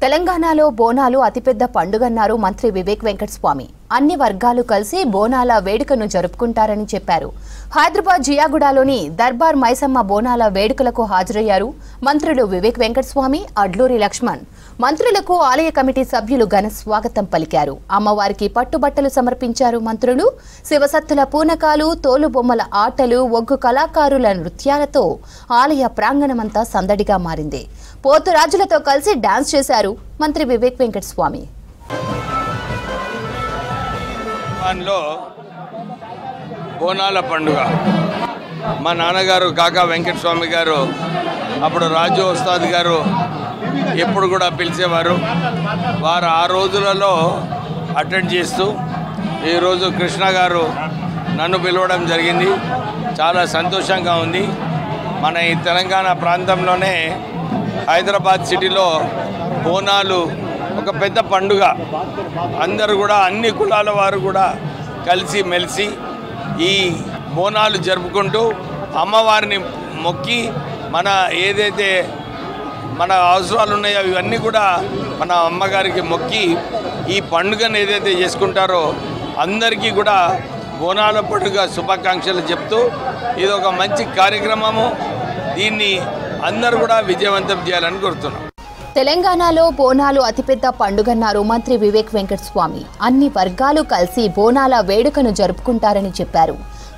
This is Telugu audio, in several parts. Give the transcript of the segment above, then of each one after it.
తెలంగాణలో బోనాలు అతిపెద్ద పండుగన్నారు మంత్రి వివేక్ వెంకటస్వామి. అన్ని వర్గాలు కలిసి బోనాల వేడుకను జరుపుకుంటారని చెప్పారు. హైదరాబాద్ జియాగూడలోని దర్బార్ మైసమ్మ బోనాల వేడుకలకు హాజరయ్యారు మంత్రులు వివేక్ వెంకటస్వామి, అడ్లూరి లక్ష్మణ్. మంత్రులకు ఆలయ కమిటీ సభ్యులు ఘన స్వాగతం పలికారు. అమ్మవారికి పట్టుబట్టలు సమర్పించారు మంత్రులు. శివసత్తుల పూనకాలు, తోలుబొమ్మల ఆటలు, ఒగ్గు కళాకారుల నృత్యాలతో ఆలయ ప్రాంగణమంతా సందడిగా మారింది. పోతురాజులతో కలిసి డాన్స్ చేశారు మంత్రి వివేక్ వెంకటస్వామి. బోనాల పండుగ మా నాన్నగారు కాకా వెంకటస్వామి గారు, అప్పుడు రాజు ఉస్తాద్ గారు ఎప్పుడు కూడా పిలిచేవారు. వారు ఆ రోజులలో అటెండ్ చేస్తూ ఈరోజు కృష్ణ గారు నన్ను పిలవడం జరిగింది. చాలా సంతోషంగా ఉంది. మన ఈ తెలంగాణ ప్రాంతంలోనే హైదరాబాద్ సిటీలో బోనాలు ఒక పెద్ద పండుగ. అందరూ కూడా అన్ని కులాల వారు కూడా కలిసి మెలిసి ఈ బోనాలు జరుపుకుంటూ అమ్మవారిని మొక్కి మన ఏదైతే మన అవసరాలు ఉన్నాయో ఇవన్నీ కూడా మన అమ్మగారికి మొక్కి ఈ పండుగను ఏదైతే చేసుకుంటారో అందరికీ కూడా బోనాల పండుగ శుభాకాంక్షలు చెప్తూ ఇది ఒక మంచి కార్యక్రమము. దీన్ని అందరూ కూడా విజయవంతం చేయాలని కోరుతున్నాం. తెలంగాణలో బోనాలు అతిపెద్ద పండుగన్నారు మంత్రి వివేక్ వెంకటస్వామి. అన్ని వర్గాలు కలిసి బోనాల వేడుకను జరుపుకుంటారని చెప్పారు.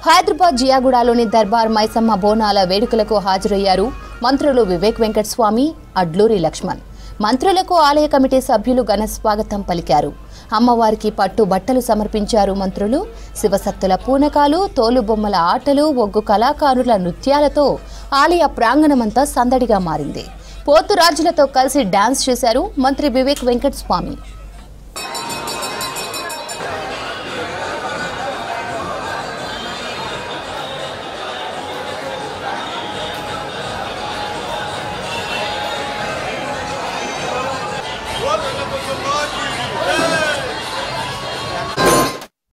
హైదరాబాద్ జియాగూడలోని దర్బార్ మైసమ్మ బోనాల వేడుకలకు హాజరయ్యారు మంత్రులు వివేక్ వెంకటస్వామి, అడ్లూరి లక్ష్మణ్. మంత్రులకు ఆలయ కమిటీ సభ్యులు ఘన స్వాగతం పలికారు. అమ్మవారికి పట్టు బట్టలు సమర్పించారు మంత్రులు. శివసత్తుల పూనకాలు, తోలుబొమ్మల ఆటలు, ఒగ్గు కళాకారుల నృత్యాలతో ఆలయ ప్రాంగణమంతా సందడిగా మారింది. పోతురాజులతో కలిసి డాన్స్ చేశారు మంత్రి వివేక్ వెంకటస్వామి.